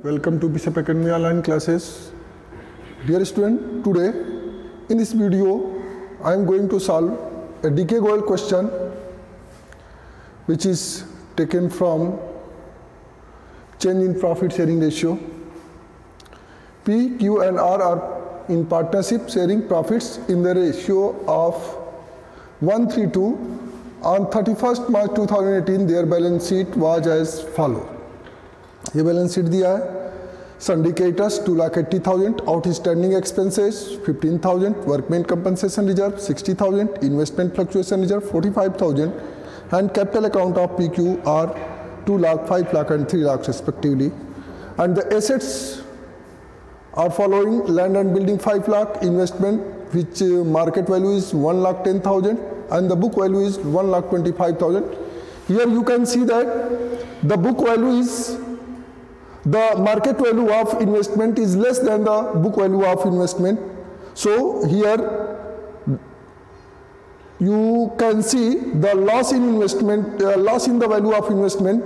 Welcome to Bishop Academy online classes. Dear student, today in this video I am going to solve a DK Goel question which is taken from change in profit sharing ratio. P, Q and R are in partnership sharing profits in the ratio of 1:3:2. On 31st March 2018 their balance sheet was as follow. ये balance sheet दिया है. Syndicators 2,80,000, outstanding expenses 15,000, workman compensation reserve 60,000, investment fluctuation reserve 45,000 and capital account of PQ R 2 lakh, 5 lakh and 3 lakh respectively. And the assets are following: land and building 5 lakh, investment which market value is 1,10,000 and the book value is 1,25,000. Here you can see that the book value is the market value of investment is less than the book value of investment. So here you can see the loss in investment, loss in the value of investment.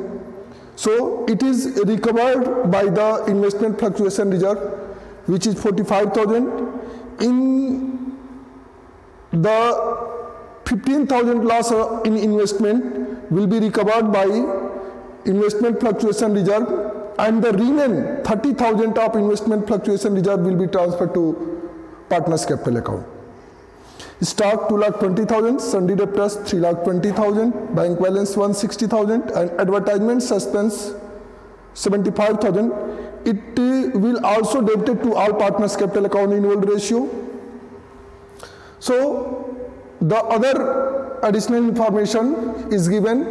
So it is recovered by the investment fluctuation reserve, which is 45,000. In the 15,000 loss in investment will be recovered by investment fluctuation reserve, and the remaining 30,000 of investment fluctuation reserve will be transferred to partners capital account. Stock 2,20,000, sundry debtors 3,20,000, bank balance 160,000 and advertisement suspense 75,000. It will also debited to all partners capital account in old ratio. So the other additional information is given.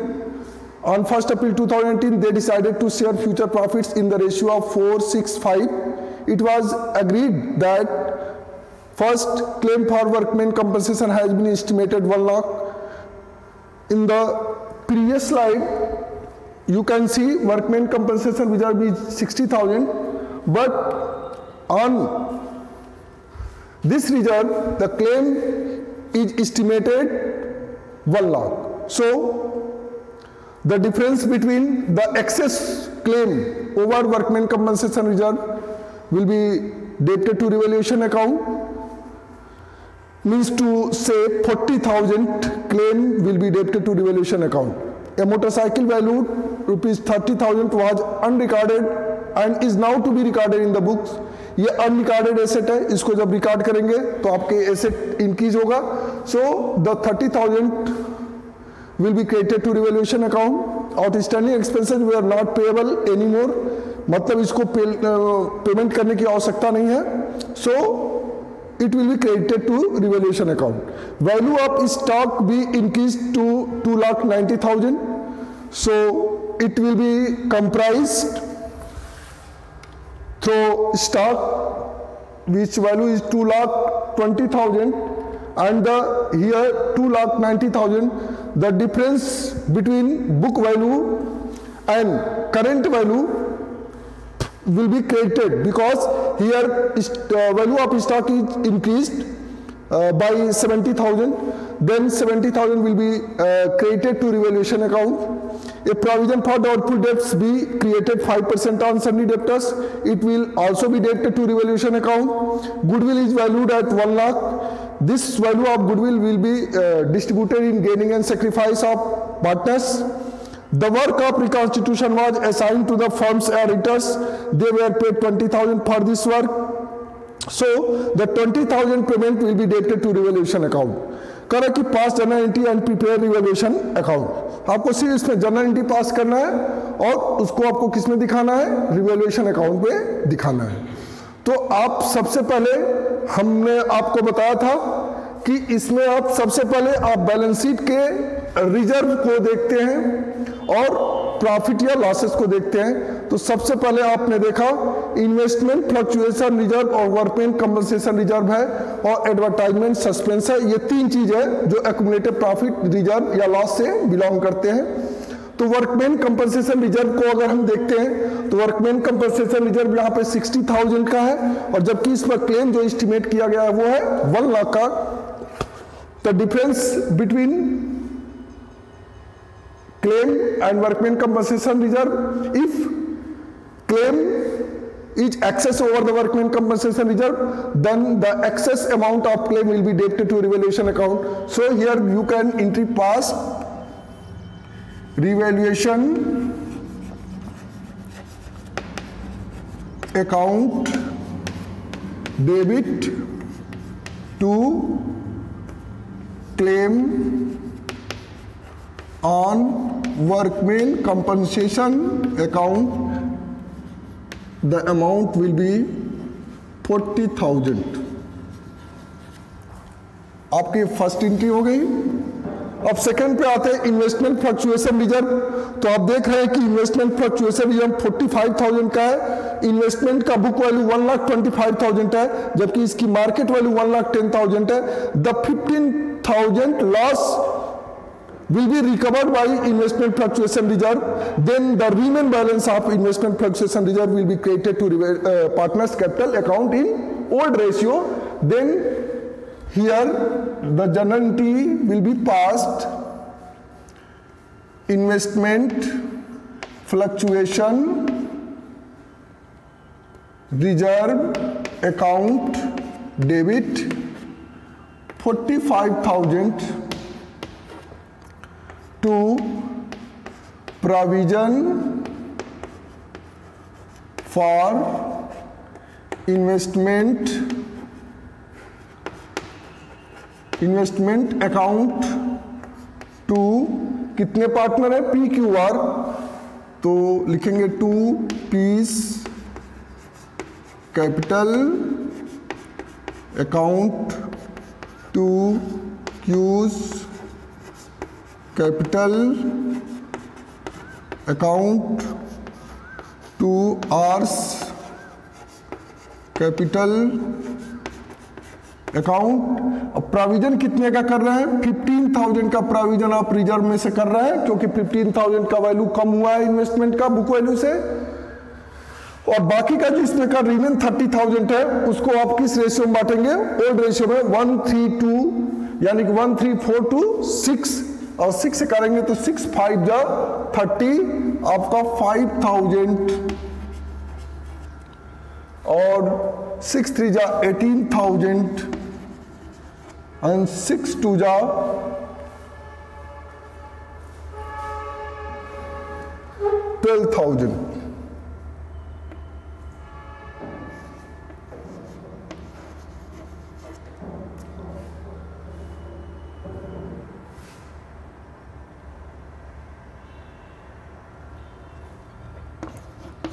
On 1st April 2018, they decided to share future profits in the ratio of 4:6:5. It was agreed that first claim for workmen compensation has been estimated 1 lakh. In the previous slide, you can see workmen compensation reserve is 60,000, but on this reserve, the claim is estimated 1 lakh. So the difference between the excess claim over workmen compensation reserve will be debited to revaluation account. Means to say 40,000 claim will be debited to revaluation account. A motorcycle valued ₹30,000 was unrecorded and is now to be recorded in the books. ये unrecorded asset है, इसको जब record करेंगे तो आपके asset increase होगा. So the 30,000 will be credited to revaluation account. Outstanding expenses were not payable anymore, मतलब इसको पेमेंट करने की आवश्यकता नहीं है. So it will be credited to revaluation account. Value of stock be increased to 2,90,000. So it will be comprised through stock which value is 2,20,000 and here 2,90,000. The difference between book value and current value will be credited because here value of stock is increased by 70,000. Then 70,000 will be credited to revaluation account. A provision for doubtful debts be created 5% on sundry debtors. It will also be debited to revaluation account. Goodwill is valued at 1 lakh. This value of goodwill will be distributed in gaining and sacrifice of partners. The work of reconstitution was assigned to the firm's auditors. They were paid 20,000 for this work. So the 20,000 payment will be debited to revaluation account. करें कि पास journal entry and prepare revaluation account. आपको सिर्फ इसमें journal entry पास करना है और उसको आपको किस में दिखाना है, रिवैल्यूएशन अकाउंट पे दिखाना है. तो आप सबसे पहले हमने आपको बताया था कि इसमें आप सबसे पहले आप बैलेंस शीट के रिजर्व को देखते हैं और प्रॉफिट या लॉसेस को देखते हैं. तो सबसे पहले आपने देखा इन्वेस्टमेंट फ्लक्चुएशन रिजर्व और वर्कमैन कंपनसेशन रिजर्व है और एडवर्टाइजमेंट सस्पेंस है. ये तीन चीज है जो एक्यूमुलेटेड प्रॉफिट रिजर्व या लॉस से बिलोंग करते हैं. तो वर्कमैन कंपनसेशन रिजर्व को अगर हम देखते हैं तो वर्कमैन कंपनसेशन रिजर्व यहाँ पे 60,000 का है और जबकि इस पर क्लेम जो एस्टिमेट किया गया है वो है 1 लाख का. The difference between claim and workmen compensation reserve: if claim is excess over the workman compensation reserve, then the excess amount of claim will be debited to revaluation account. So here you can entry past revaluation account debit to claim on workman compensation account. The amount will be 40,000. आपकी first entry हो गई। अब second पे आते हैं investment fluctuation reserve. तो आप देख रहे हैं कि इन्वेस्टमेंट फ्लक्चुएशन रिजर्व 45,000 का है। इन्वेस्टमेंट का बुक वैल्यू 1,25,000 है, जबकि इसकी मार्केट वैल्यू 1,10,000 है। The 15,000 loss will be recovered by investment fluctuation reserve. Then the remaining balance of investment fluctuation reserve will be credited to partners capital account in old ratio. Then here the journal entry will be passed investment fluctuation reserve account debit 45,000 to provision for investment account to कितने partner है PQR, तो लिखेंगे to P's capital account to Q's capital account to R's capital account. अब provision कितने का कर रहे हैं? 15,000 का प्रोविजन आप रिजर्व में से कर रहे हैं, क्योंकि 15,000 का वैल्यू कम हुआ है इन्वेस्टमेंट का बुक वैल्यू से। और बाकी का जिसमें का रिमेन 30,000 है उसको आप किस रेशियो में बांटेंगे? ओल्ड रेशियो में 1:3:2, यानी कि 1:3:4:6, और 6 से करेंगे तो 6 5 जा 30, आपका 5,000 और 6 3 जा 18,000 and 6 2 जा 12,000।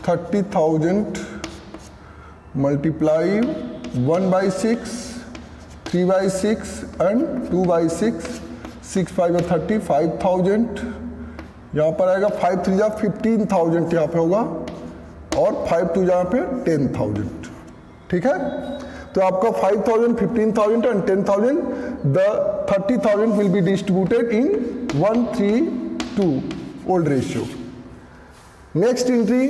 $30,000 multiply 1/6, 3/6 and 2/6, 6 5 30, 5,000। यहाँ पर आएगा 5 3 जा 15,000 यहाँ पे होगा, और 5 2 यहाँ पे 10,000। ठीक है, तो आपका 5,000, 15,000 and 10,000, the 30,000 will be distributed in 1:3:2 old ratio। Next entry,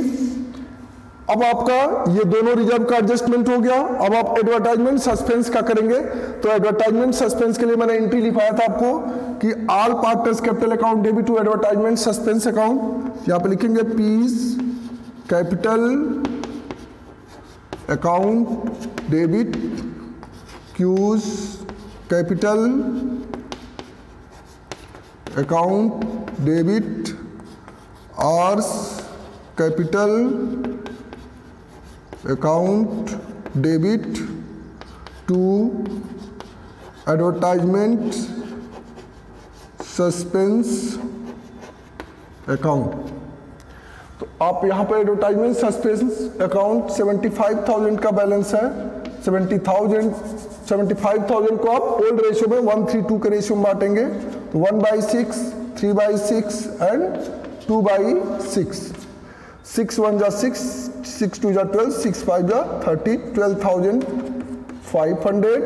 अब आपका ये दोनों रिजर्व का एडजस्टमेंट हो गया। अब आप एडवर्टाइजमेंट सस्पेंस का करेंगे। तो एडवर्टाइजमेंट सस्पेंस के लिए मैंने एंट्री लिखाया था आपको कि all partners capital account debit to advertisement suspense account. यहाँ पे लिखेंगे P's capital account debit Q's capital account debit R's capital account debit to advertisement suspense account. तो आप यहाँ पर एडवर्टाइजमेंट सस्पेंस अकाउंट 75,000 का बैलेंस है। 75,000 को आप ओल्ड रेशियो में 1:3:2 के रेशियो में बांटेंगे। तो 1/6, 3/6 एंड 2/6। 6 1 जा 6, 6 2 जा 12, 6 5 जा 30, 12,500,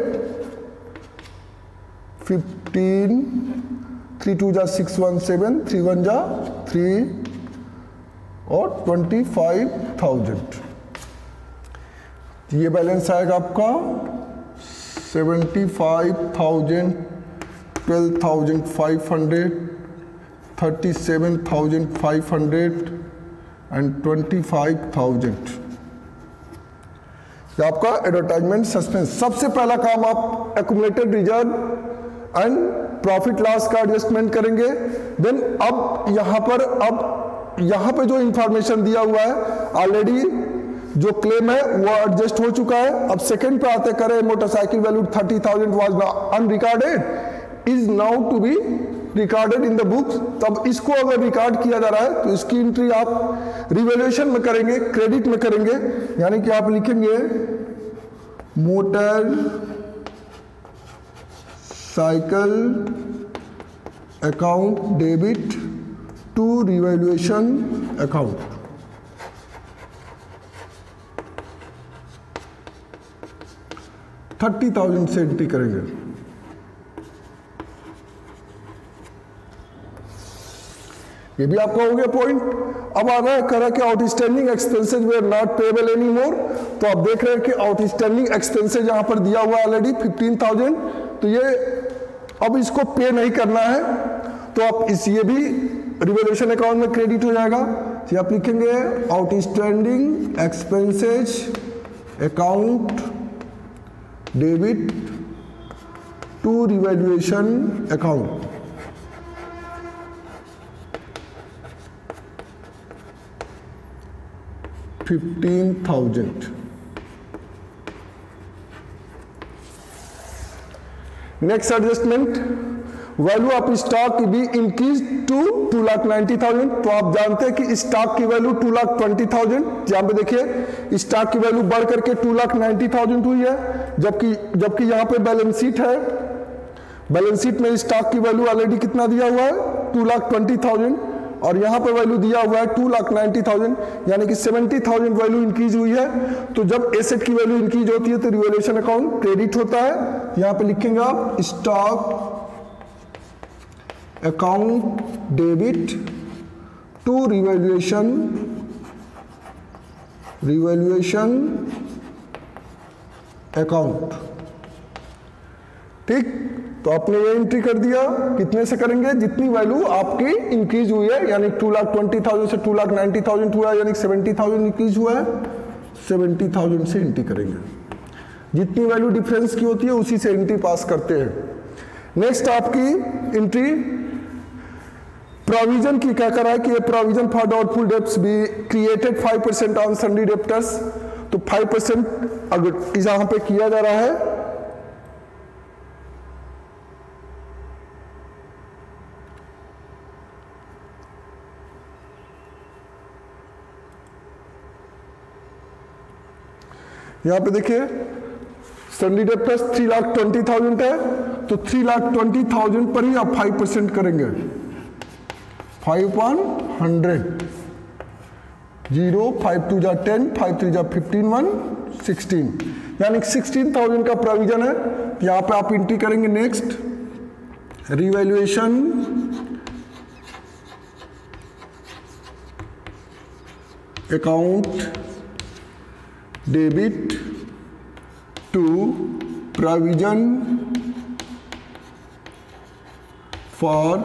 15, 3 2 जा 6 1 7, 3 1 जा 3 और 25,000। ये बैलेंस आएगा आपका 75,000, 12,500, 37,500 and 25,000। ये आपका एडवर्टाइजमेंट सस्पेंस। सबसे पहला काम आप accumulated reserve and profit loss का एडजस्टमेंट करेंगे। देन अब यहाँ पे जो इंफॉर्मेशन दिया हुआ है ऑलरेडी जो क्लेम है वो एडजस्ट हो चुका है। अब सेकंड पे आते करें motorcycle value 30,000 was unrecorded is now to be recorded in the books. तब इसको अगर रिकॉर्ड किया जा रहा है तो इसकी एंट्री आप रिवैल्यूएशन में करेंगे, क्रेडिट में करेंगे, यानी कि आप लिखेंगे motor cycle account debit to revaluation account. $30,000 से एंट्री करेंगे। ये भी आपका हो गया पॉइंट। अब आ रहा है कह रहा है कि outstanding expenses were not payable any more. तो आप देख रहे हैं कि आउटस्टैंडिंग एक्सपेंसेज यहां पर दिया हुआ ऑलरेडी 15,000, तो ये अब इसको पे नहीं करना है, तो आप ये भी रिवैल्यूएशन अकाउंट में क्रेडिट हो जाएगा। तो आप लिखेंगे outstanding expenses account debit to revaluation account. $15,000। Next adjustment value of stock भी इंक्रीज टू 2,90,000। तो आप जानते हैं कि स्टॉक की वैल्यू 2,20,000, यहां पे देखिए स्टॉक की वैल्यू बढ़ करके 2,90,000 हुई है, जबकि यहां पे बैलेंस शीट है, बैलेंस शीट में स्टॉक की वैल्यू ऑलरेडी कितना दिया हुआ है 2,20,000 और यहां पर वैल्यू दिया हुआ है 2,90,000, यानी कि 70,000 वैल्यू इंक्रीज हुई है। तो जब एसेट की वैल्यू इंक्रीज होती है तो रिवैल्यूएशन अकाउंट क्रेडिट होता है। यहां पे लिखेंगे आप stock account debit to revaluation account. ठीक, तो आपने ये एंट्री कर दिया। कितने से करेंगे? जितनी वैल्यू आपकी इंक्रीज हुई है, यानी 2,20,000 से 2,90,000 हुआ है, यानी 70,000 इंक्रीज हुआ है, 70,000 से एंट्री करेंगे। जितनी वैल्यू डिफरेंस की होती है उसी से एंट्री पास करते हैं। नेक्स्ट आपकी एंट्री प्रोविजन की क्या कर रहा है कि provision for doubtful debts be created 5% on सन्डी debtors. तो 5% अगर यहां पे किया जा रहा है, यहां पे देखिए सन्डी डेब्टर्स 3,20,000 है, तो 3,20,000 पर ही आप 5% करेंगे। 5/100, 0, 5 2 10, 5 3 15, 1 16, यानी 16,000 का प्रोविजन है। यहां पे आप एंट्री करेंगे। Next revaluation account debit to provision for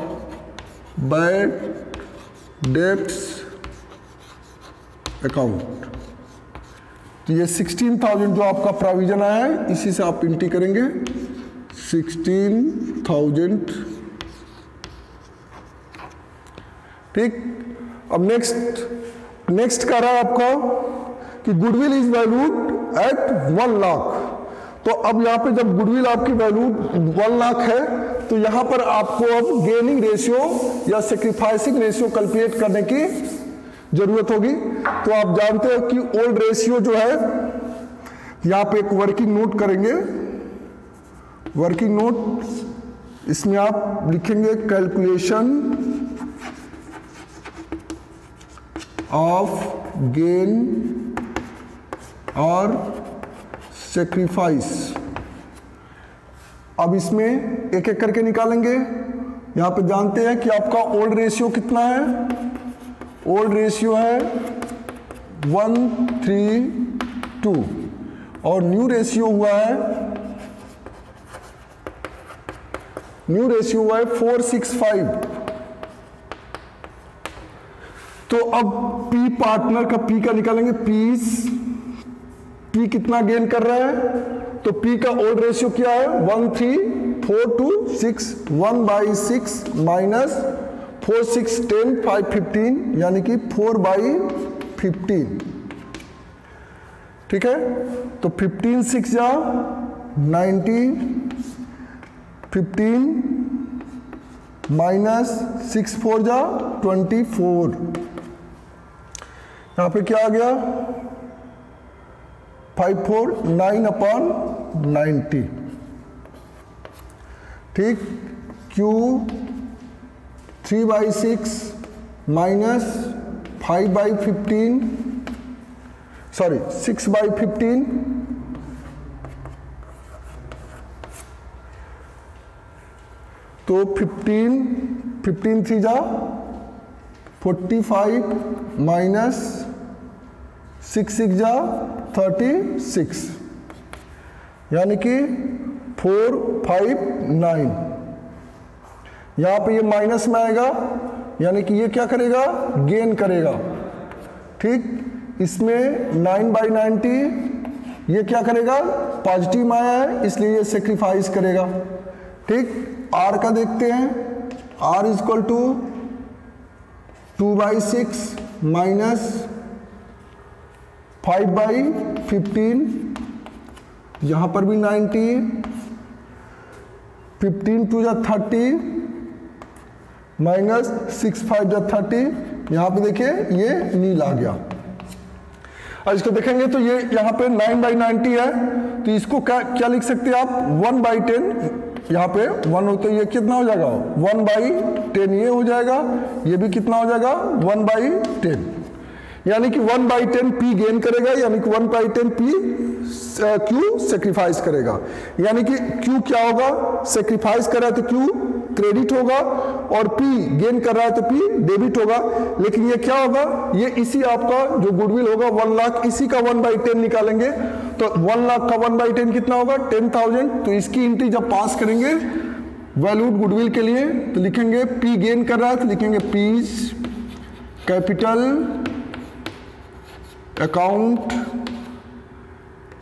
bad debts account. तो ये 16,000 जो आपका प्रोविजन आया है, इसी से आप एंट्री करेंगे 16,000। ठीक, अब नेक्स्ट कर रहा है आपका कि goodwill is valued at 1 lakh. तो अब यहां पे जब गुडविल आपकी वैल्यू 1 लाख है, तो यहां पर आपको अब गेनिंग रेशियो या सेक्रीफाइसिंग रेशियो कैलकुलेट करने की जरूरत होगी। तो आप जानते हो कि ओल्ड रेशियो जो है, यहां पे एक वर्किंग नोट करेंगे। वर्किंग नोट, इसमें आप लिखेंगे कैलकुलेशन ऑफ गेन और सेक्रीफाइस। अब इसमें एक एक करके निकालेंगे। यहां पे जानते हैं कि आपका ओल्ड रेशियो कितना है। ओल्ड रेशियो है 132 और न्यू रेशियो हुआ है 465। तो अब पी पार्टनर का पी का निकालेंगे। पी P कितना गेन कर रहा है, तो P का ओल्ड रेशियो क्या है 1,3,4,2,6, 1/6 माइनस 4, 6, 10, 5, 15 यानी कि 4/15। ठीक है, तो 15 6 जा 90, 15 माइनस 6 4 जा 24, यहां पे क्या आ गया 549/90। ठीक, Q 3/6 माइनस 5/15 सॉरी 6/15 तो 15 3 जा 45 माइनस 6 6 जा 36 यानी कि 459। यहां पे ये माइनस में आएगा यानी कि ये क्या करेगा गेन करेगा। ठीक, इसमें 9/90 ये क्या करेगा पॉजिटिव में आया है इसलिए ये सेक्रीफाइस करेगा। ठीक, R का देखते हैं, R इक्वल टू 2/6 माइनस 5/15, यहां पर भी 90, 15 2 जा 30 माइनस 6 5 जा 30, यहां पे देखिए ये नील आ गया। अब इसको देखेंगे तो ये यहाँ पे 9/90 है तो इसको क्या लिख सकते हैं आप 1/10, यहाँ पे 1 हो तो ये कितना हो जाएगा 1/10 ये हो जाएगा, ये भी कितना हो जाएगा 1/10 यानी कि 1/10 P गेन करेगा यानी कि 1/10 P Q सेक्रीफाइस करेगा। यानी कि Q क्या होगा सेक्रीफाइस कर रहा है तो Q क्रेडिट होगा और P गेन कर रहा है तो P डेबिट होगा। लेकिन ये क्या होगा ये इसी आपका जो गुडविल होगा 1 लाख इसी का 1/10 निकालेंगे तो 1 लाख का 1/10 कितना होगा 10,000। तो इसकी एंट्री जब पास करेंगे वैल्यूड गुडविल के लिए तो लिखेंगे P गेन कर रहा है तो लिखेंगे P's capital account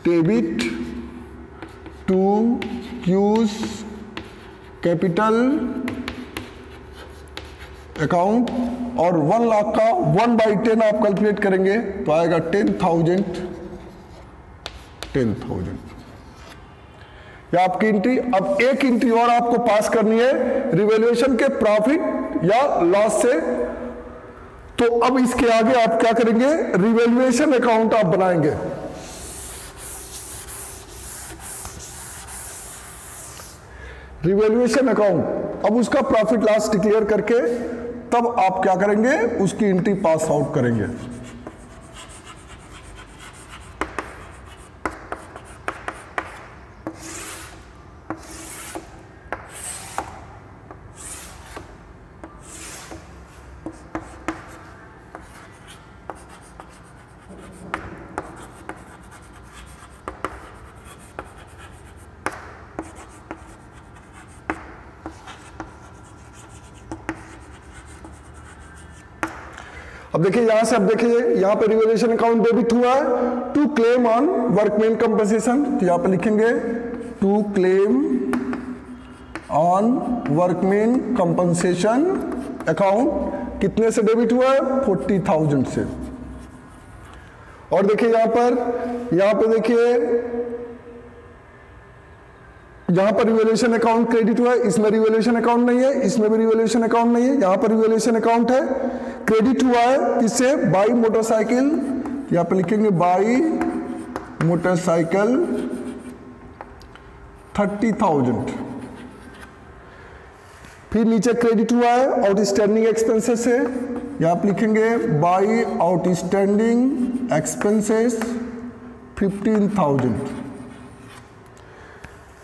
debit to Q's capital account और 1 लाख का 1/10 आप कैलकुलेट करेंगे तो आएगा 10,000 या आपकी एंट्री। अब एक एंट्री और आपको पास करनी है रिवैल्यूएशन के प्रॉफिट या लॉस से, तो अब इसके आगे आप क्या करेंगे रिवैल्यूएशन अकाउंट आप बनाएंगे। रिवैल्यूएशन अकाउंट, अब उसका प्रॉफिट लॉस डिक्लेयर करके तब आप क्या करेंगे उसकी एंट्री पास आउट करेंगे। अब देखिए यहां से, अब देखिए यहां पे रिवैल्यूएशन अकाउंट डेबिट हुआ है to claim on workman compensation, तो यहां पे लिखेंगे to claim on workman compensation account कितने से डेबिट हुआ है 40,000 से। और देखिए यहां पे देखिए यहां पर रिवैल्यूएशन अकाउंट क्रेडिट हुआ है, इसमें रिवैल्यूएशन अकाउंट नहीं है, इसमें भी रिवैल्यूएशन अकाउंट नहीं है, यहां पर रिवैल्यूएशन अकाउंट है। क्रेडिट हुआ है किससे बाई मोटरसाइकिल, यहां पे लिखेंगे बाई मोटरसाइकिल 30,000। फिर नीचे क्रेडिट हुआ है आउटस्टैंडिंग एक्सपेंसेस से, यहां पे लिखेंगे बाई आउटस्टैंडिंग एक्सपेंसेस 15,000।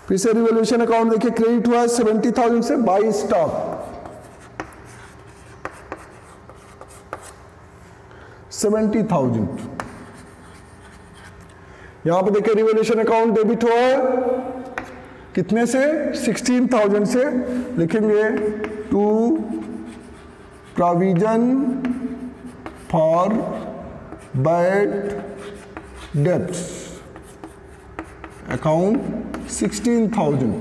फिर से रिवैल्यूएशन अकाउंट देखिए क्रेडिट हुआ है 70,000 से बाई स्टॉक 70,000। यहां पे देखिए रिवैल्यूएशन अकाउंट डेबिट हुआ है कितने से 16,000 से, लिखेंगे to provision for bad debts account 16,000।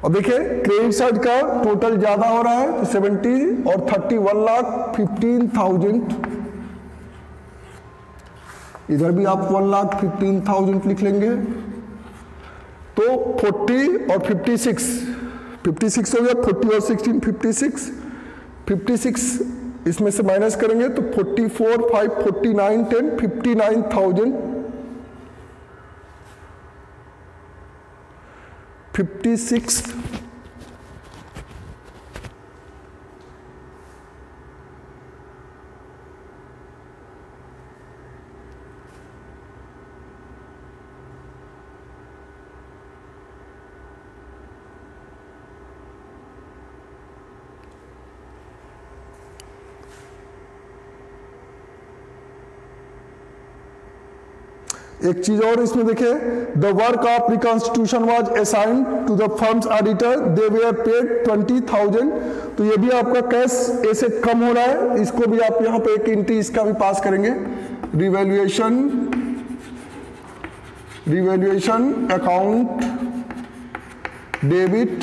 और देखिए क्रेडिट साइड का टोटल ज्यादा हो रहा है तो 70 और 30 1,15,000। इधर भी आप 1,15,000 लिख लेंगे। तो 40 और 56 हो गया, 40 और 16 56 इसमें से माइनस करेंगे तो 44 5 49 10 59,000 56 एक चीज और इसमें देखिए, the work of reconstitution was assigned to the firm's auditor, they were paid 20,000। तो ये भी आपका कैश एसेट कम हो रहा है, इसको भी आप यहां पे एक एंट्री इसका भी पास करेंगे। Revaluation account debit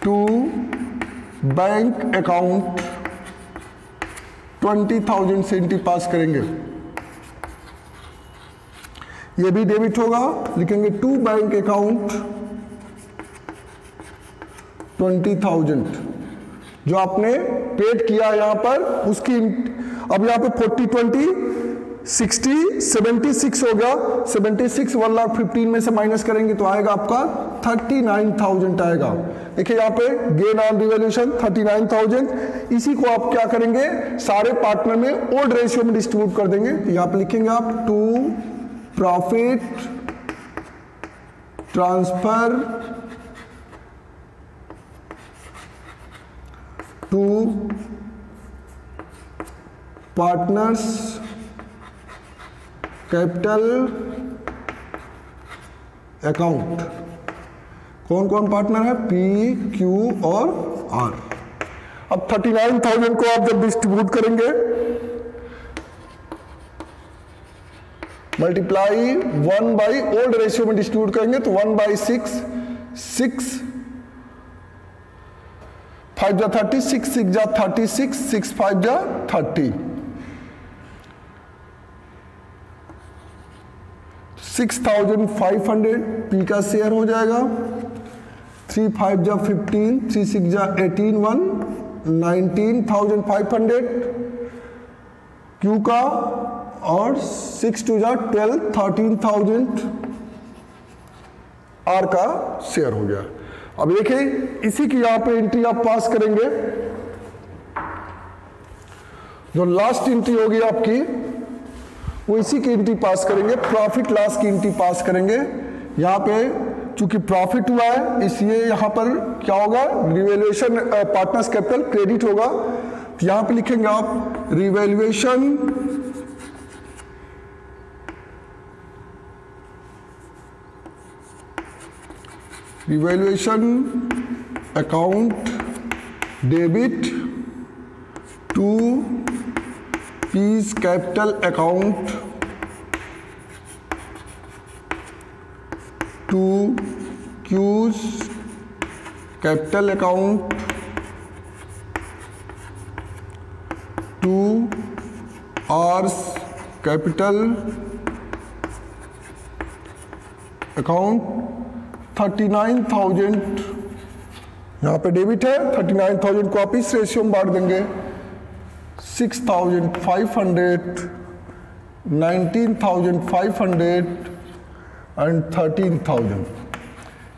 to bank account 20,000 से एंट्री पास करेंगे। ये भी डेबिट होगा, लिखेंगे टू बैंक अकाउंट 20,000 जो आपने पेड किया यहां पर उसकी। अब यहां पे 40 20 60 76 हो गया, 76 1,15,000 में से माइनस करेंगे तो आएगा आपका 39,000 आएगा। देखिए यहाँ पे गेन ऑन रिवैल्यूएशन 39,000। इसी को आप क्या करेंगे, सारे पार्टनर में ओल्ड रेशियो में डिस्ट्रीब्यूट कर देंगे। तो यहाँ पे लिखेंगे आप to profit transfer to partners capital account. कौन कौन पार्टनर है, पी क्यू और आर। अब 39,000 को आप जब डिस्ट्रीब्यूट करेंगे, मल्टीप्लाई 1 बाई ओल्ड रेशियो में डिस्ट्रीब्यूट करेंगे तो 1/6 6 5 जा 30 6 6 जा 36 6 5 जा 30 6,500 पी का शेयर हो जाएगा। 3 5 जा 15 3 6 जा 18 1 19,500 क्यू का, और 6 2 जा 12 13,000 आर का शेयर हो गया। अब देखिए इसी की यहां पे एंट्री आप पास करेंगे। जो लास्ट एंट्री होगी आपकी वो इसी की एंट्री पास करेंगे, प्रॉफिट लॉस की एंट्री पास करेंगे। यहां पे चूंकि प्रॉफिट हुआ है इसलिए यहां पर क्या होगा, रिवैल्यूएशन पार्टनर्स कैपिटल क्रेडिट होगा। तो यहां पे लिखेंगे आप revaluation account debit to P's capital account to Q's capital account to R's capital account 39,000 यहां पे डेबिट है। 39,000 को आप इस रेशियो में बांट देंगे, 6,500 19,500 एंड 13,000।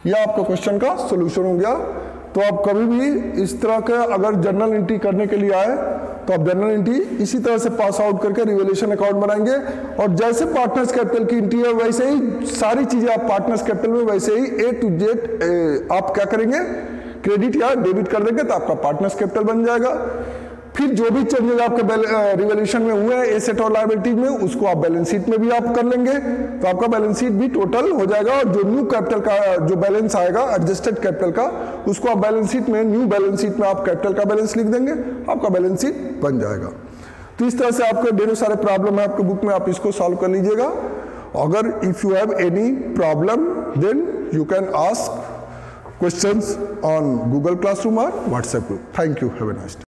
यह आपका क्वेश्चन का सोल्यूशन हो गया। तो आप कभी भी इस तरह का अगर जर्नल एंट्री करने के लिए आए तो आप जर्नल एंट्री इसी तरह से पास आउट करके रिवैल्यूएशन अकाउंट बनाएंगे, और जैसे पार्टनर्स कैपिटल की एंट्री है वैसे ही सारी चीजें आप पार्टनर्स कैपिटल में वैसे ही A to Z आप क्या करेंगे, क्रेडिट या डेबिट कर देंगे तो आपका पार्टनर्स कैपिटल बन जाएगा। फिर जो भी चेंजेस आपके रिवैल्यूएशन में हुए हैं एसेट और लायबिलिटीज में, उसको आप बैलेंस शीट में भी आप कर लेंगे तो आपका बैलेंस शीट भी टोटल हो जाएगा। और जो न्यू कैपिटल का जो बैलेंस आएगा एडजस्टेड कैपिटल का, उसको आप बैलेंस शीट में, न्यू बैलेंस शीट में आप कैपिटल का बैलेंस लिख देंगे, आपका बैलेंस शीट बन जाएगा। तो इस तरह से आपके ढेरों सारे प्रॉब्लम है आपके बुक में, आप इसको सॉल्व कर लीजिएगा। अगर if you have any problem then you can ask questions on Google Classroom or WhatsApp group. Thank you. Have a nice day.